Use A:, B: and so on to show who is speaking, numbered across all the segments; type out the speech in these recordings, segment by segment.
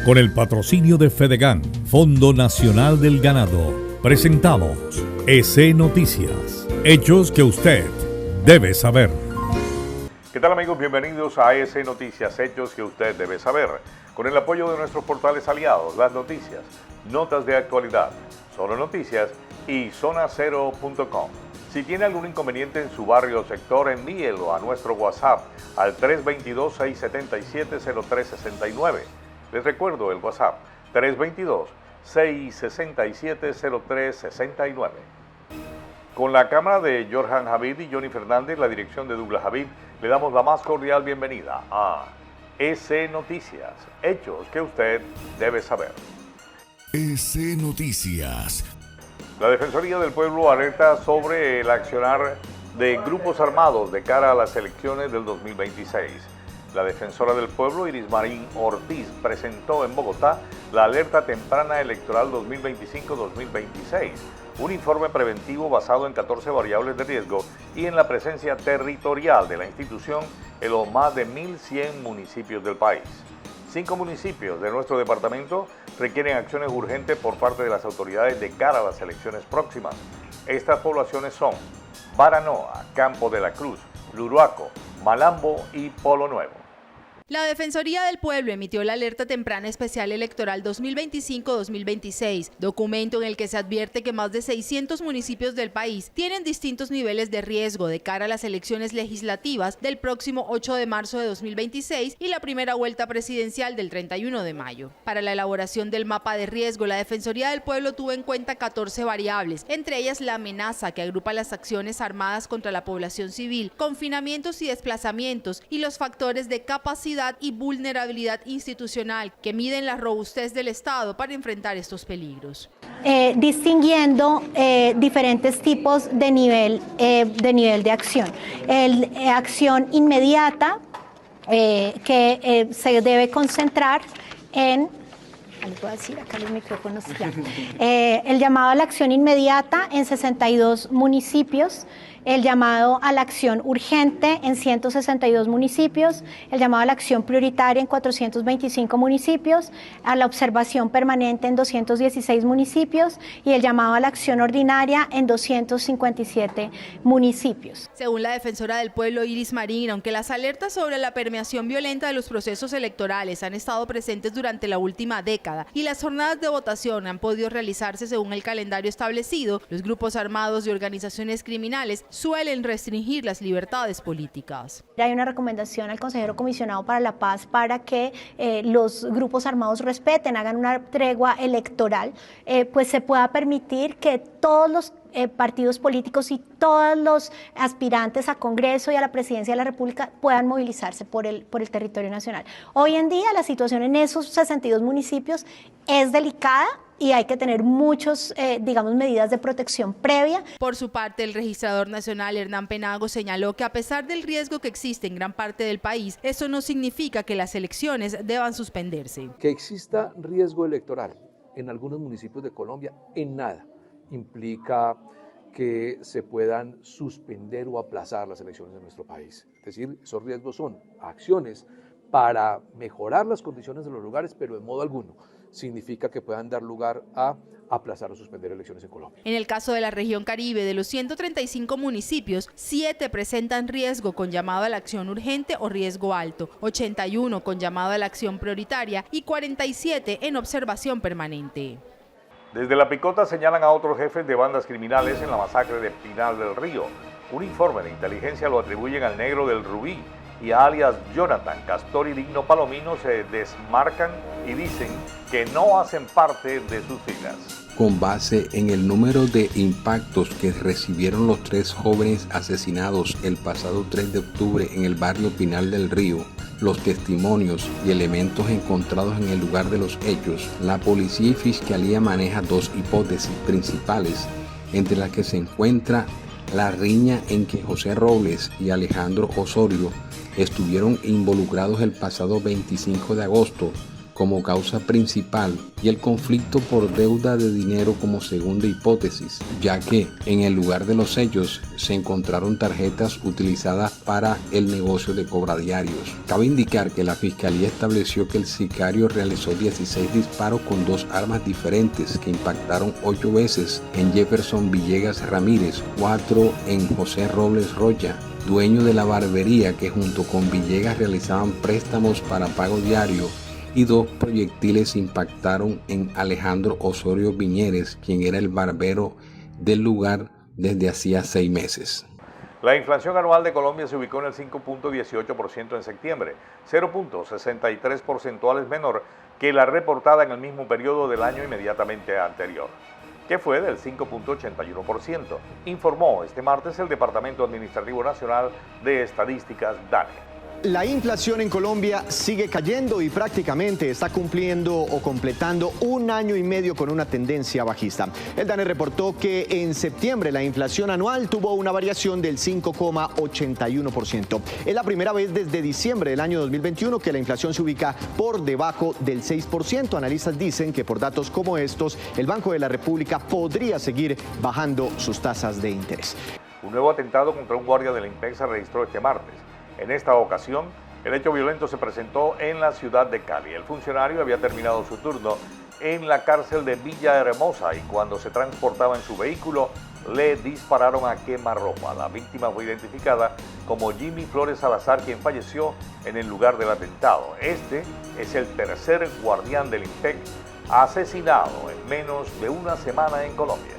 A: Con el patrocinio de Fedegan, Fondo Nacional del Ganado, presentamos EC Noticias, hechos que usted debe saber.
B: ¿Qué tal, amigos? Bienvenidos a EC Noticias, hechos que usted debe saber. Con el apoyo de nuestros portales aliados, Las Noticias, Notas de Actualidad, Solo Noticias y zonacero.com. Si tiene algún inconveniente en su barrio o sector, envíelo a nuestro WhatsApp al 322-677-0369. Les recuerdo el WhatsApp 322-667-0369. Con la cámara de Jorjan Javid y Johnny Fernández, la dirección de Douglas Javid, le damos la más cordial bienvenida a EC Noticias, hechos que usted debe saber.
C: EC Noticias.
B: La Defensoría del Pueblo alerta sobre el accionar de grupos armados de cara a las elecciones del 2026. La defensora del pueblo, Iris Marín Ortiz, presentó en Bogotá la alerta temprana electoral 2025-2026, un informe preventivo basado en 14 variables de riesgo y en la presencia territorial de la institución en los más de 1.100 municipios del país. 5 municipios de nuestro departamento requieren acciones urgentes por parte de las autoridades de cara a las elecciones próximas. Estas poblaciones son Baranoa, Campo de la Cruz, Luruaco, Malambo y Polo Nuevo.
D: La Defensoría del Pueblo emitió la Alerta Temprana Especial Electoral 2025-2026, documento en el que se advierte que más de 600 municipios del país tienen distintos niveles de riesgo de cara a las elecciones legislativas del próximo 8 de marzo de 2026 y la primera vuelta presidencial del 31 de mayo. Para la elaboración del mapa de riesgo, la Defensoría del Pueblo tuvo en cuenta 14 variables, entre ellas la amenaza que agrupa las acciones armadas contra la población civil, confinamientos y desplazamientos y los factores de capacidad y vulnerabilidad institucional que miden la robustez del Estado para enfrentar estos peligros.
E: Distinguiendo diferentes tipos de nivel de acción. Acción inmediata que se debe concentrar en... el llamado a la acción inmediata en 62 municipios, el llamado a la acción urgente en 162 municipios, el llamado a la acción prioritaria en 425 municipios, a la observación permanente en 216 municipios y el llamado a la acción ordinaria en 257 municipios.
D: Según la defensora del pueblo, Iris Marín, aunque las alertas sobre la permeación violenta de los procesos electorales han estado presentes durante la última década y las jornadas de votación han podido realizarse según el calendario establecido, los grupos armados y organizaciones criminales suelen restringir las libertades políticas.
E: Hay una recomendación al consejero comisionado para la paz para que los grupos armados respeten, hagan una tregua electoral, pues se pueda permitir que todos los partidos políticos y todos los aspirantes a Congreso y a la presidencia de la República puedan movilizarse por el territorio nacional. Hoy en día la situación en esos 62 municipios es delicada y hay que tener muchos, medidas de protección previa.
D: Por su parte, el registrador nacional Hernán Penago señaló que a pesar del riesgo que existe en gran parte del país, eso no significa que las elecciones deban suspenderse.
F: Que exista riesgo electoral en algunos municipios de Colombia, en nada implica que se puedan suspender o aplazar las elecciones de nuestro país. Es decir, esos riesgos son acciones para mejorar las condiciones de los lugares, pero de modo alguno significa que puedan dar lugar a aplazar o suspender elecciones en Colombia.
D: En el caso de la región Caribe, de los 135 municipios, 7 presentan riesgo con llamado a la acción urgente o riesgo alto, 81 con llamado a la acción prioritaria y 47 en observación permanente.
B: Desde La Picota señalan a otros jefes de bandas criminales en la masacre de Pinal del Río. Un informe de inteligencia lo atribuyen al Negro del Rubí y a alias Jonathan Castor y Digno Palomino se desmarcan y dicen que no hacen parte de sus filas.
G: Con base en el número de impactos que recibieron los 3 jóvenes asesinados el pasado 3 de octubre en el barrio Pinal del Río, los testimonios y elementos encontrados en el lugar de los hechos, la policía y fiscalía maneja 2 hipótesis principales, entre las que se encuentra la riña en que José Robles y Alejandro Osorio estuvieron involucrados el pasado 25 de agosto como causa principal y el conflicto por deuda de dinero como segunda hipótesis, ya que en el lugar de los hechos se encontraron tarjetas utilizadas para el negocio de cobradiarios. Cabe indicar que la Fiscalía estableció que el sicario realizó 16 disparos con 2 armas diferentes que impactaron 8 veces en Jefferson Villegas Ramírez, 4 en José Robles Rocha, dueño de la barbería que junto con Villegas realizaban préstamos para pago diario, y 2 proyectiles impactaron en Alejandro Osorio Viñeres, quien era el barbero del lugar desde hacía 6 meses.
B: La inflación anual de Colombia se ubicó en el 5.18% en septiembre, 0.63 porcentuales menor que la reportada en el mismo periodo del año inmediatamente anterior, que fue del 5.81%, informó este martes el Departamento Administrativo Nacional de Estadísticas, DANE.
H: La inflación en Colombia sigue cayendo y prácticamente está cumpliendo o completando 1 año y medio con una tendencia bajista. El DANE reportó que en septiembre la inflación anual tuvo una variación del 5,81%. Es la primera vez desde diciembre del año 2021 que la inflación se ubica por debajo del 6%. Analistas dicen que por datos como estos, el Banco de la República podría seguir bajando sus tasas de interés.
B: Un nuevo atentado contra un guardia del INPEC se registró este martes. En esta ocasión, el hecho violento se presentó en la ciudad de Cali. El funcionario había terminado su turno en la cárcel de Villahermosa y cuando se transportaba en su vehículo, le dispararon a quemarropa. La víctima fue identificada como Jimmy Flores Salazar, quien falleció en el lugar del atentado. Este es el tercer guardián del INPEC asesinado en menos de una semana en Colombia.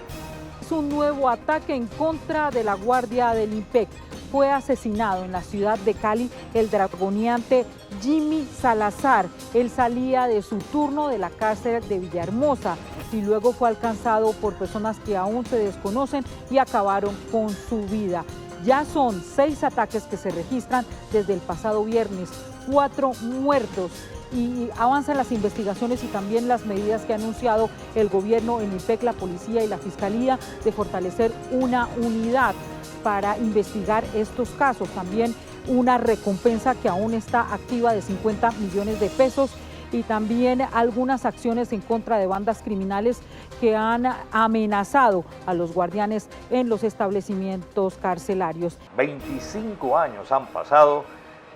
I: Es un nuevo ataque en contra de la guardia del INPEC. Fue asesinado en la ciudad de Cali el dragoneante Jimmy Salazar. Él salía de su turno de la cárcel de Villahermosa y luego fue alcanzado por personas que aún se desconocen y acabaron con su vida. Ya son 6 ataques que se registran desde el pasado viernes, 4 muertos. Y avanzan las investigaciones y también las medidas que ha anunciado el gobierno en INPEC, la policía y la fiscalía de fortalecer una unidad para investigar estos casos. También una recompensa que aún está activa de 50 millones de pesos y también algunas acciones en contra de bandas criminales que han amenazado a los guardianes en los establecimientos carcelarios.
B: 25 años han pasado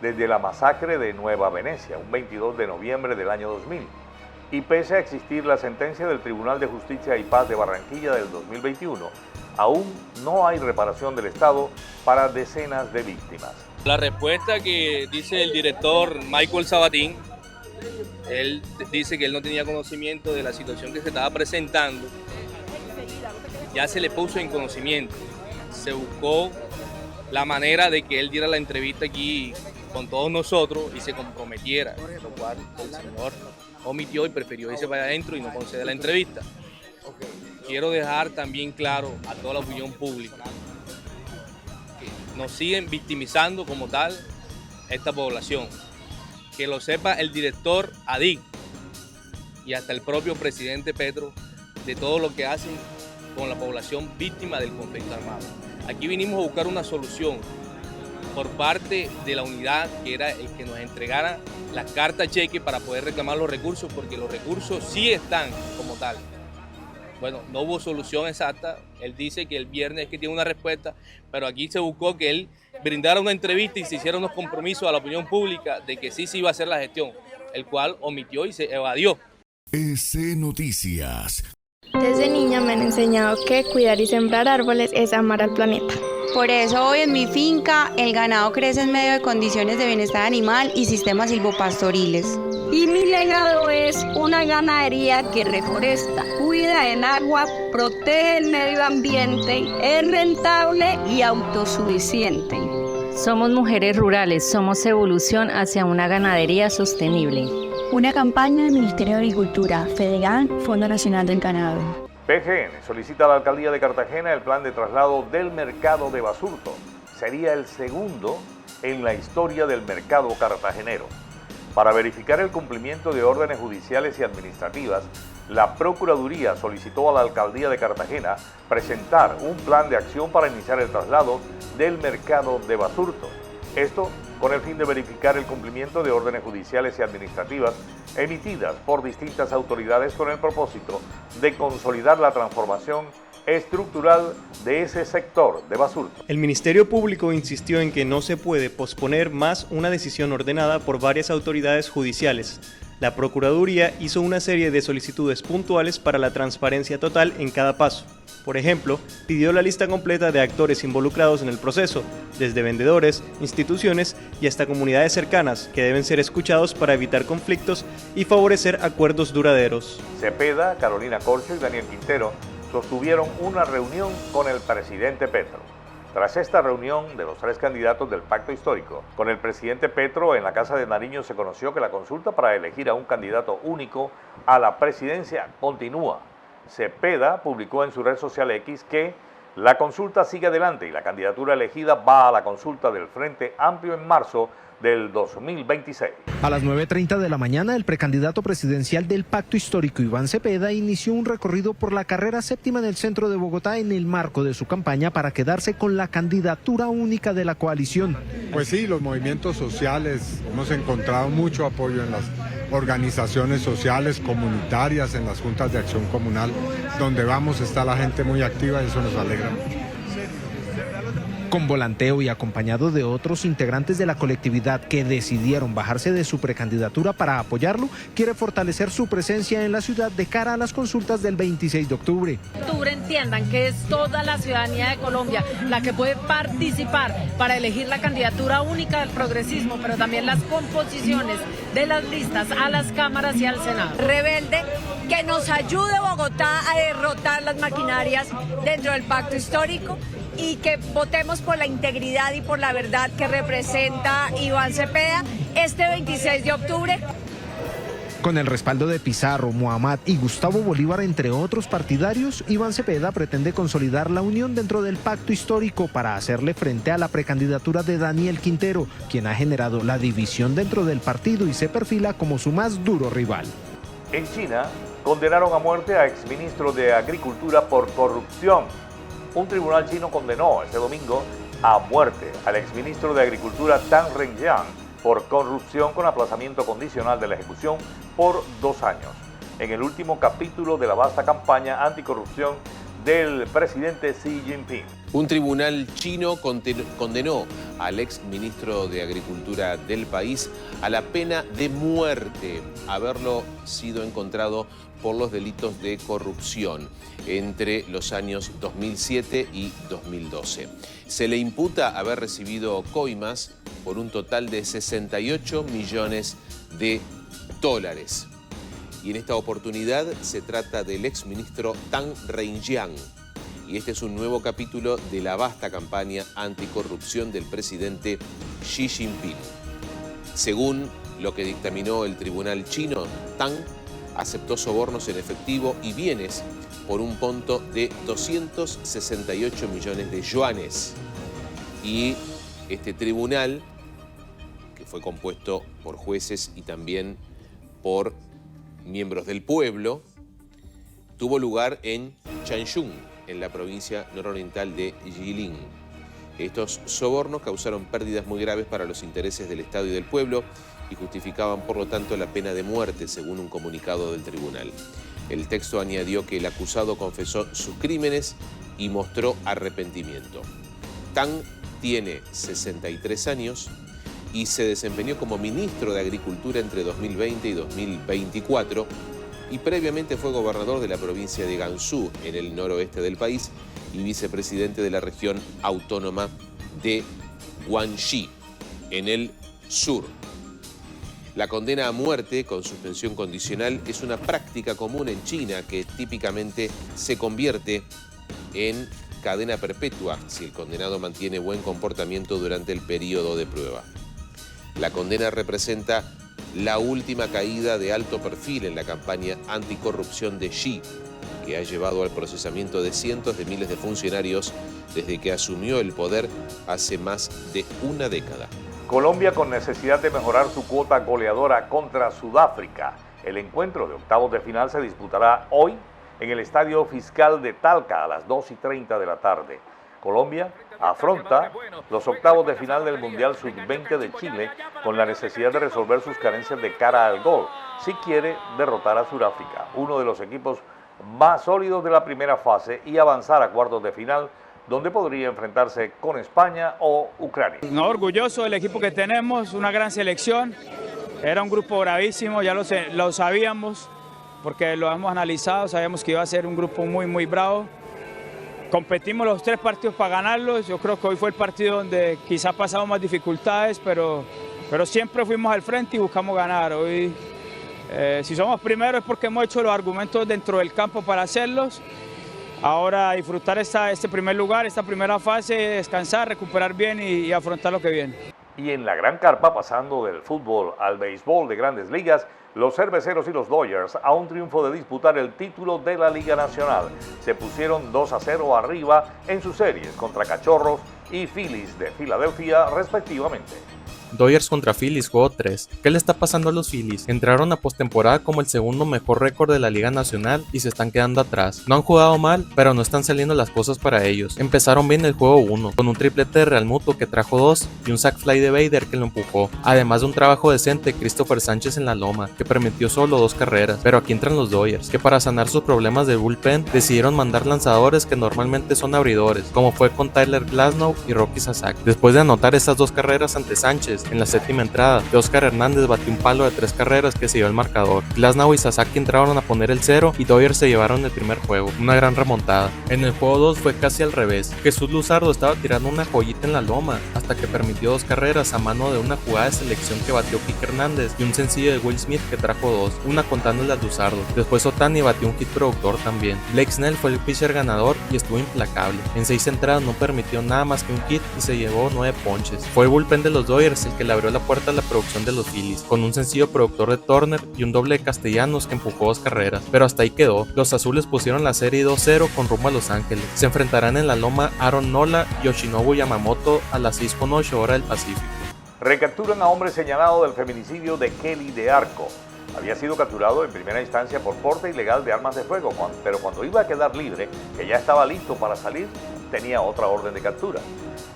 B: desde la masacre de Nueva Venecia, un 22 de noviembre del año 2000. Y pese a existir la sentencia del Tribunal de Justicia y Paz de Barranquilla del 2021, aún no hay reparación del Estado para decenas de víctimas.
J: La respuesta que dice el director Michael Sabatín, él dice que él no tenía conocimiento de la situación que se estaba presentando. Ya se le puso en conocimiento, se buscó la manera de que él diera la entrevista aquí con todos nosotros y se comprometiera, lo cual el señor omitió y prefirió irse para adentro y no conceder la entrevista. Quiero dejar también claro a toda la opinión pública que nos siguen victimizando como tal esta población. Que lo sepa el director ADIC y hasta el propio presidente Petro de todo lo que hacen con la población víctima del conflicto armado. Aquí vinimos a buscar una solución por parte de la unidad que era el que nos entregara las cartas cheque para poder reclamar los recursos, porque los recursos sí están como tal. Bueno, no hubo solución exacta. Él dice que el viernes es que tiene una respuesta, pero aquí se buscó que él brindara una entrevista y se hiciera unos compromisos a la opinión pública de que sí se iba a hacer la gestión, el cual omitió y se evadió.
C: EC Noticias.
K: Desde niña me han enseñado que cuidar y sembrar árboles es amar al planeta.
L: Por eso hoy en mi finca el ganado crece en medio de condiciones de bienestar animal y sistemas silvopastoriles.
M: Y mi legado es una ganadería que reforesta, cuida el agua, protege el medio ambiente, es rentable y autosuficiente.
N: Somos mujeres rurales, somos evolución hacia una ganadería sostenible.
O: Una campaña del Ministerio de Agricultura, FEDEGAN, Fondo Nacional del Ganado.
B: PGN solicita a la Alcaldía de Cartagena el plan de traslado del mercado de Basurto. Sería el segundo en la historia del mercado cartagenero. Para verificar el cumplimiento de órdenes judiciales y administrativas, la Procuraduría solicitó a la Alcaldía de Cartagena presentar un plan de acción para iniciar el traslado del mercado de Basurto. Esto con el fin de verificar el cumplimiento de órdenes judiciales y administrativas emitidas por distintas autoridades con el propósito de consolidar la transformación estructural de ese sector de Basurto.
P: El Ministerio Público insistió en que no se puede posponer más una decisión ordenada por varias autoridades judiciales. La Procuraduría hizo una serie de solicitudes puntuales para la transparencia total en cada paso. Por ejemplo, pidió la lista completa de actores involucrados en el proceso, desde vendedores, instituciones y hasta comunidades cercanas, que deben ser escuchados para evitar conflictos y favorecer acuerdos duraderos.
B: Cepeda, Carolina Corcho y Daniel Quintero sostuvieron una reunión con el presidente Petro. Tras esta reunión de los tres candidatos del Pacto Histórico, con el presidente Petro en la Casa de Nariño se conoció que la consulta para elegir a un candidato único a la presidencia continúa. Cepeda publicó en su red social X que la consulta sigue adelante y la candidatura elegida va a la consulta del Frente Amplio en marzo del 2026.
Q: A las 9:30 de la mañana, el precandidato presidencial del Pacto Histórico, Iván Cepeda, inició un recorrido por la carrera séptima en el centro de Bogotá en el marco de su campaña para quedarse con la candidatura única de la coalición.
R: Pues sí, los movimientos sociales, hemos encontrado mucho apoyo en las organizaciones sociales, comunitarias, en las juntas de acción comunal, donde vamos está la gente muy activa y eso nos alegra mucho.
Q: Con volanteo y acompañado de otros integrantes de la colectividad que decidieron bajarse de su precandidatura para apoyarlo, quiere fortalecer su presencia en la ciudad de cara a las consultas del 26 de octubre.
S: Entiendan que es toda la ciudadanía de Colombia la que puede participar para elegir la candidatura única del progresismo, pero también las composiciones de las listas a las cámaras y al Senado.
T: Rebelde, que nos ayude Bogotá a derrotar las maquinarias dentro del Pacto Histórico y que votemos por la integridad y por la verdad que representa Iván Cepeda este 26 de octubre.
Q: Con el respaldo de Pizarro, Muhammad y Gustavo Bolívar, entre otros partidarios, Iván Cepeda pretende consolidar la unión dentro del Pacto Histórico para hacerle frente a la precandidatura de Daniel Quintero, quien ha generado la división dentro del partido y se perfila como su más duro rival.
B: En China, condenaron a muerte a exministro de Agricultura por corrupción. Un tribunal chino condenó este domingo a muerte al exministro de Agricultura Tang Renjiang por corrupción con aplazamiento condicional de la ejecución por 2 años, en el último capítulo de la vasta campaña anticorrupción del presidente Xi Jinping.
U: Un tribunal chino condenó al ex ministro de Agricultura del país a la pena de muerte, haberlo sido encontrado por los delitos de corrupción entre los años 2007 y 2012. Se le imputa haber recibido coimas por un total de 68 millones de dólares. Y en esta oportunidad se trata del exministro Tang Renjiang. Y este es un nuevo capítulo de la vasta campaña anticorrupción del presidente Xi Jinping. Según lo que dictaminó el tribunal chino, Tang aceptó sobornos en efectivo y bienes por un monto de 268 millones de yuanes. Y este tribunal, que fue compuesto por jueces y también por miembros del pueblo, tuvo lugar en Changchun, en la provincia nororiental de Jilin. Estos sobornos causaron pérdidas muy graves para los intereses del Estado y del pueblo y justificaban, por lo tanto, la pena de muerte, según un comunicado del tribunal. El texto añadió que el acusado confesó sus crímenes y mostró arrepentimiento. Tang tiene 63 años y se desempeñó como ministro de Agricultura entre 2020 y 2024 y previamente fue gobernador de la provincia de Gansu, en el noroeste del país, y vicepresidente de la región autónoma de Guangxi, en el sur. La condena a muerte con suspensión condicional es una práctica común en China que típicamente se convierte en cadena perpetua si el condenado mantiene buen comportamiento durante el periodo de prueba. La condena representa la última caída de alto perfil en la campaña anticorrupción de Xi, que ha llevado al procesamiento de cientos de miles de funcionarios desde que asumió el poder hace más de una década.
B: Colombia con necesidad de mejorar su cuota goleadora contra Sudáfrica. El encuentro de octavos de final se disputará hoy en el Estadio Fiscal de Talca a las 2:30 de la tarde. Colombia afronta los octavos de final del Mundial Sub-20 de Chile con la necesidad de resolver sus carencias de cara al gol si quiere derrotar a Sudáfrica, uno de los equipos más sólidos de la primera fase, y avanzar a cuartos de final, donde podría enfrentarse con España o Ucrania.
A: No, orgulloso del equipo que tenemos, una gran selección, era un grupo bravísimo, ya lo sabíamos, porque lo hemos analizado, sabíamos que iba a ser un grupo muy bravo. Competimos los 3 partidos para ganarlos, yo creo que hoy fue el partido donde quizás pasamos más dificultades, pero siempre fuimos al frente y buscamos ganar. Hoy, si somos primeros es porque hemos hecho los argumentos dentro del campo para hacerlos. Ahora disfrutar este primer lugar, esta primera fase, descansar, recuperar bien y afrontar lo que viene.
B: Y en la gran carpa, pasando del fútbol al béisbol de Grandes Ligas, los Cerveceros y los Dodgers, a un triunfo de disputar el título de la Liga Nacional, se pusieron 2-0 arriba en sus series contra Cachorros y Phillies de Filadelfia, respectivamente.
V: Dodgers contra Phillies, juego 3. ¿Qué le está pasando a los Phillies? Entraron a postemporada como el segundo mejor récord de la Liga Nacional y se están quedando atrás. No han jugado mal, pero no están saliendo las cosas para ellos. Empezaron bien el juego 1, con un triplete de Realmuto que trajo 2 y un sac fly de Bader que lo empujó. Además de un trabajo decente de Christopher Sánchez en la loma, que permitió solo 2 carreras. Pero aquí entran los Dodgers, que para sanar sus problemas de bullpen, decidieron mandar lanzadores que normalmente son abridores, como fue con Tyler Glasnow y Rocky Sasaki. Después de anotar estas 2 carreras ante Sánchez, en la séptima entrada, Oscar Hernández batió un palo de 3 carreras que se dio el marcador. Glasnow y Sasaki entraron a poner el 0 y Dodgers se llevaron el primer juego, una gran remontada. En el juego 2 fue casi al revés. Jesús Luzardo estaba tirando una joyita en la loma, hasta que permitió 2 carreras a mano de una jugada de selección que batió Kike Hernández y un sencillo de Will Smith que trajo 2, una contándole a Luzardo. Después Ohtani batió un hit productor también. Blake Snell fue el pitcher ganador y estuvo implacable. En 6 entradas no permitió nada más que un hit y se llevó 9 ponches. Fue el bullpen de los Dodgers el que le abrió la puerta a la producción de los Phillies, con un sencillo productor de Turner y un doble de Castellanos que empujó 2 carreras, pero hasta ahí quedó. Los azules pusieron la serie 2-0 con rumbo a Los Ángeles. Se enfrentarán en la loma Aaron Nola y Yoshinobu Yamamoto a las 6:08 hora del Pacífico.
B: Recapturan a hombre señalado del feminicidio de Kelly de Arco. Había sido capturado en primera instancia por porte ilegal de armas de fuego, pero cuando iba a quedar libre, que ya estaba listo para salir, tenía otra orden de captura.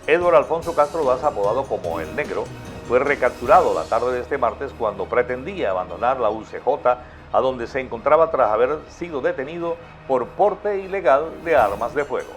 B: Edward Alfonso Castro Daza, apodado como El Negro, fue recapturado la tarde de este martes cuando pretendía abandonar la UCJ, a donde se encontraba tras haber sido detenido por porte ilegal de armas de fuego.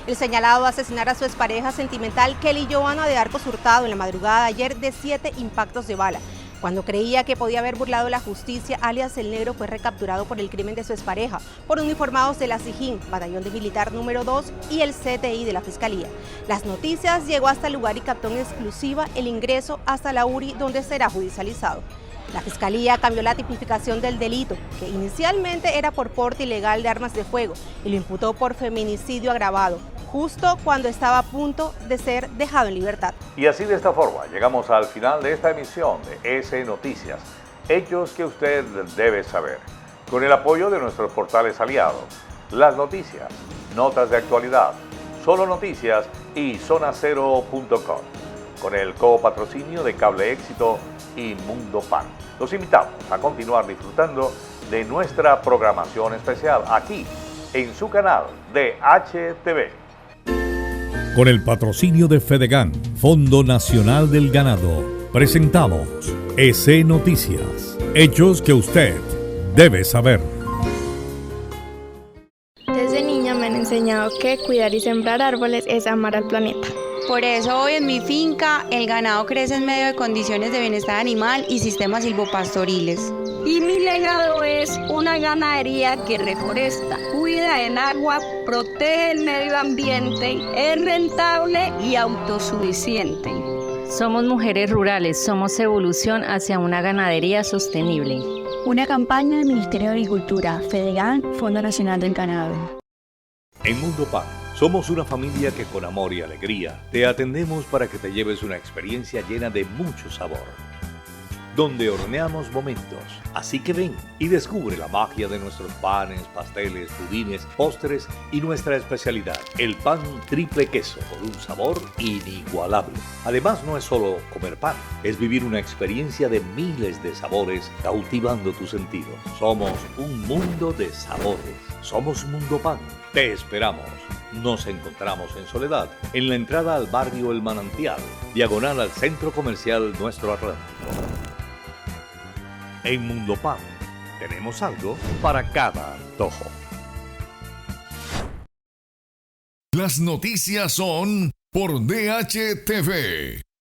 W: El señalado de asesinar a su expareja sentimental Kelly Johanna de Arcos Hurtado en la madrugada de ayer de 7 impactos de bala. Cuando creía que podía haber burlado la justicia, alias El Negro fue recapturado por el crimen de su expareja, por uniformados de la SIJIN, Batallón de Militar número 2 y el CTI de la Fiscalía. Las noticias llegó hasta el lugar y captó en exclusiva el ingreso hasta la URI, donde será judicializado. La Fiscalía cambió la tipificación del delito, que inicialmente era por porte ilegal de armas de fuego, y lo imputó por feminicidio agravado, justo cuando estaba a punto de ser dejado en libertad.
B: Y así, de esta forma, llegamos al final de esta emisión de EC Noticias, hechos que usted debe saber, con el apoyo de nuestros portales aliados, Las Noticias, Notas de Actualidad, Solo Noticias y zonacero.com, con el copatrocinio de Cable Éxito y Mundo Pan. Los invitamos a continuar disfrutando de nuestra programación especial aquí en su canal de HTV.
C: Con el patrocinio de Fedegan, Fondo Nacional del Ganado, presentamos EC Noticias, hechos que usted debe saber.
K: Desde niña me han enseñado que cuidar y sembrar árboles es amar al planeta.
L: Por eso hoy en mi finca el ganado crece en medio de condiciones de bienestar animal y sistemas silvopastoriles.
M: Y mi legado es una ganadería que reforesta, cuida el agua, protege el medio ambiente, es rentable y autosuficiente.
N: Somos mujeres rurales, somos evolución hacia una ganadería sostenible.
O: Una campaña del Ministerio de Agricultura, Fedegan, Fondo Nacional del Ganado.
B: En Mundo Pan, somos una familia que con amor y alegría te atendemos para que te lleves una experiencia llena de mucho sabor. donde horneamos momentos. Así que ven y descubre la magia de nuestros panes, pasteles, budines, postres y nuestra especialidad, el pan triple queso, con un sabor inigualable. Además, no es solo comer pan, es vivir una experiencia de miles de sabores cautivando tus sentidos. Somos un mundo de sabores. Somos Mundo Pan. Te esperamos. Nos encontramos en Soledad, en la entrada al barrio El Manantial, diagonal al Centro Comercial Nuestro Atlántico. En Mundo Pan tenemos algo para cada antojo.
C: Las noticias son por DHTV.